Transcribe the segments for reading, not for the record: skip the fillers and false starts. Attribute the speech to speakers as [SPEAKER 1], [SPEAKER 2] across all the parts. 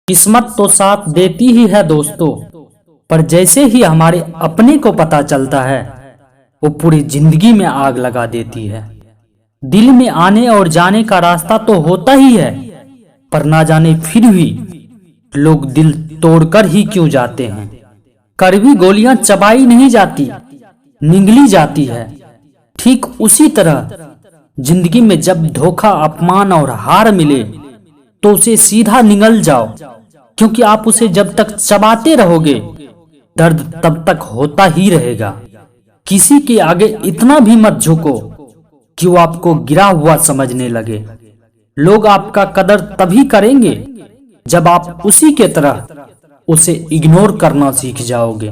[SPEAKER 1] किस्मत तो साथ देती ही है दोस्तों, पर जैसे ही हमारे अपने को पता चलता है वो पूरी जिंदगी में आग लगा देती है। दिल में आने और जाने का रास्ता तो होता ही है, पर ना जाने फिर भी लोग दिल तोड़कर ही क्यों जाते हैं। कड़वी गोलियां चबाई नहीं जाती, निगली जाती है। ठीक उसी तरह जिंदगी में जब धोखा, अपमान और हार मिले तो उसे सीधा निगल जाओ, क्योंकि आप उसे जब तक चबाते रहोगे दर्द तब तक होता ही रहेगा। किसी के आगे इतना भी मत झुको कि वो आपको गिरा हुआ समझने लगे। लोग आपका कदर तभी करेंगे जब आप उसी के तरह उसे इग्नोर करना सीख जाओगे।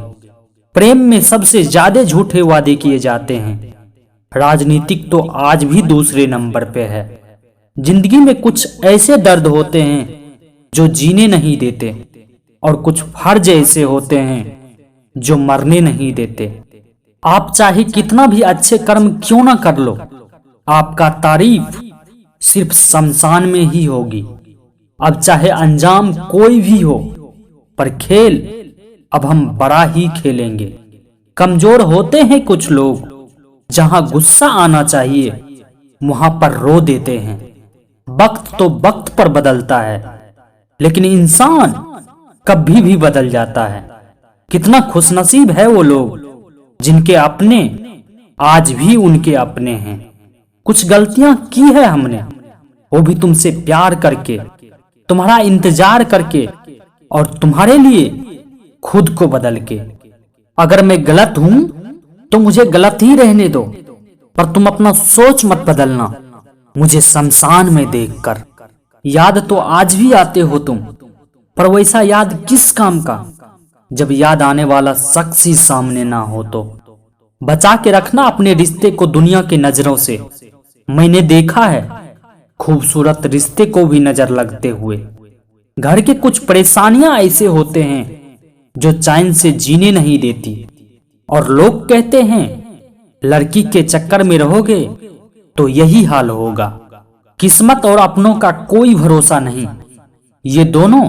[SPEAKER 1] प्रेम में सबसे ज्यादा झूठे वादे किए जाते हैं, राजनीतिक तो आज भी दूसरे नंबर पे है। जिंदगी में कुछ ऐसे दर्द होते हैं जो जीने नहीं देते, और कुछ फर्ज ऐसे होते हैं जो मरने नहीं देते। आप चाहे कितना भी अच्छे कर्म क्यों ना कर लो, आपका तारीफ सिर्फ शमशान में ही होगी। अब चाहे अंजाम कोई भी हो, पर खेल अब हम बड़ा ही खेलेंगे। कमजोर होते हैं कुछ लोग, जहां गुस्सा आना चाहिए वहां पर रो देते हैं। वक्त तो वक्त पर बदलता है, लेकिन इंसान कभी भी बदल जाता है। कितना खुशनसीब है वो लोग जिनके अपने आज भी उनके अपने हैं। कुछ गलतियां की है हमने, वो भी तुमसे प्यार करके, तुम्हारा इंतजार करके और तुम्हारे लिए खुद को बदल के। अगर मैं गलत हूं तो मुझे गलत ही रहने दो, पर तुम अपना सोच मत बदलना मुझे शमशान में देखकर। याद तो आज भी आते हो तुम, पर वैसा याद किस काम का जब याद आने वाला शख्स ही सामने ना हो। तो बचा के रखना अपने रिश्ते को दुनिया की नजरों से। मैंने देखा है खूबसूरत रिश्ते को भी नजर लगते हुए। घर के कुछ परेशानियां ऐसे होते हैं जो चैन से जीने नहीं देती, और लोग कहते हैं लड़की के चक्कर में रहोगे तो यही हाल होगा। किस्मत और अपनों का कोई भरोसा नहीं, ये दोनों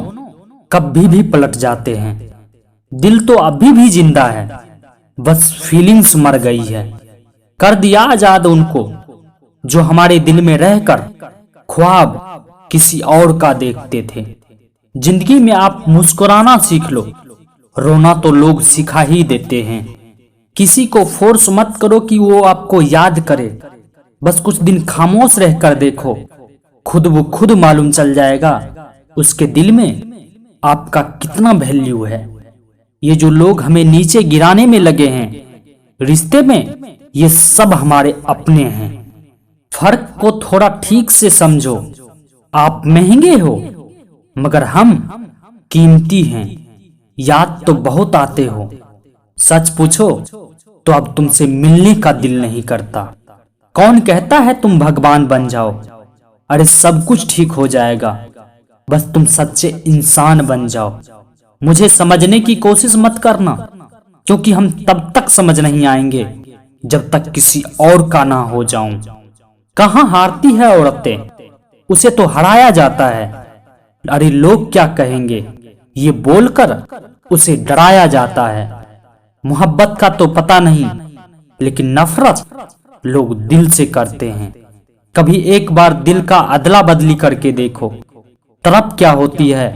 [SPEAKER 1] कभी भी पलट जाते हैं। दिल तो अभी भी जिंदा है, बस फीलिंग्स मर गई है। कर दिया आजाद उनको जो हमारे दिल में रहकर ख्वाब किसी और का देखते थे। जिंदगी में आप मुस्कुराना सीख लो, रोना तो लोग सिखा ही देते हैं। किसी को फोर्स मत करो कि वो आपको याद करे, बस कुछ दिन खामोश रहकर देखो, खुद वो खुद मालूम चल जाएगा उसके दिल में आपका कितना वैल्यू है। ये जो लोग हमें नीचे गिराने में लगे हैं रिश्ते में, ये सब हमारे अपने हैं। फर्क को थोड़ा ठीक से समझो। आप महंगे हो मगर हम कीमती हैं। याद तो बहुत आते हो, सच पूछो तो अब तुमसे मिलने का दिल नहीं करता। कौन कहता है तुम भगवान बन जाओ? अरे सब कुछ ठीक हो जाएगा, बस तुम सच्चे इंसान बन जाओ। मुझे समझने की कोशिश मत करना, क्योंकि हम तब तक समझ नहीं आएंगे जब तक किसी और का ना हो जाऊं। कहां हारती है औरतें, उसे तो हराया जाता है। अरे लोग क्या कहेंगे ये बोलकर उसे डराया जाता है। मोहब्बत का तो पता नहीं, लेकिन नफरत लोग दिल से करते हैं। कभी एक बार दिल का अदला बदली करके देखो, तड़प क्या होती है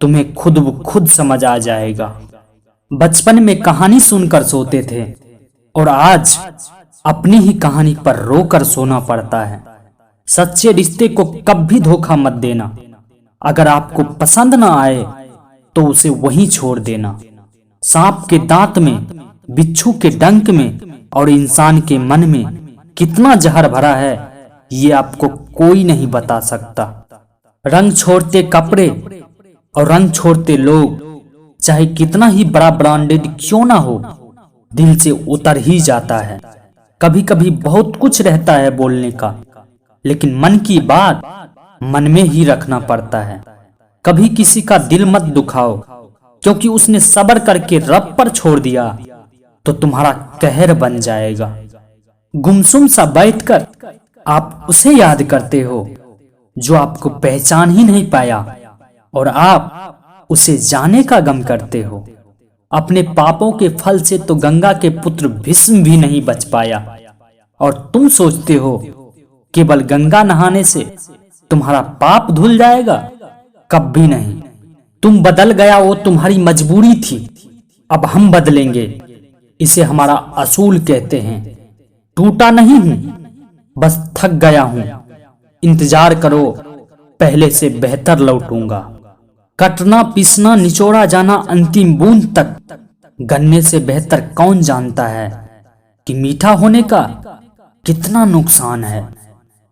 [SPEAKER 1] तुम्हें खुद ब खुद समझ आ जाएगा। बचपन में कहानी सुनकर सोते थे, और आज अपनी ही कहानी पर रोकर सोना पड़ता है। सच्चे रिश्ते को कभी धोखा मत देना। अगर आपको पसंद ना आए तो उसे वहीं छोड़ देना। सांप के दांत में, बिच्छू के डंक में और इंसान के मन में कितना जहर भरा है ये आपको कोई नहीं बता सकता। रंग छोड़ते कपड़े और रंग छोड़ते लोग, चाहे कितना ही बड़ा ब्रांडेड क्यों ना हो, दिल से उतर ही जाता है। कभी कभी बहुत कुछ रहता है बोलने का, लेकिन मन की बात मन में ही रखना पड़ता है। कभी किसी का दिल मत दुखाओ, क्योंकि उसने सब्र करके रब पर छोड़ दिया तो तुम्हारा कहर बन जाएगा। गुमसुम सा बैठकर आप उसे याद करते हो जो आपको पहचान ही नहीं पाया, और आप उसे जाने का गम करते हो। अपने पापों के फल से तो गंगा के पुत्र भीष्म भी नहीं बच पाया, और तुम सोचते हो केवल गंगा नहाने से तुम्हारा पाप धुल जाएगा? कभी नहीं। तुम बदल गया वो तुम्हारी मजबूरी थी, अब हम बदलेंगे। इसे हमारा असूल कहते हैं। टूटा नहीं हूं, बस थक गया हूं। इंतजार करो, पहले से बेहतर लौटूंगा। कटना पीसना निचोड़ा जाना अंतिम बूंद तक, गन्ने से बेहतर कौन जानता है कि मीठा होने का कितना नुकसान है।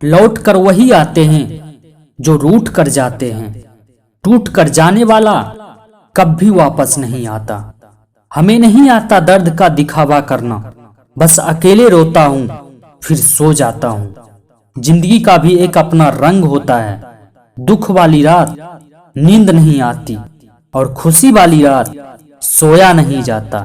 [SPEAKER 1] लौट कर वही आते हैं जो रूठ कर जाते हैं। टूट कर जाने वाला कभी वापस नहीं आता। हमें नहीं आता दर्द का दिखावा करना, बस अकेले रोता हूं फिर सो जाता हूं। जिंदगी का भी एक अपना रंग होता है। दुख वाली रात नींद नहीं आती, और खुशी वाली रात सोया नहीं जाता।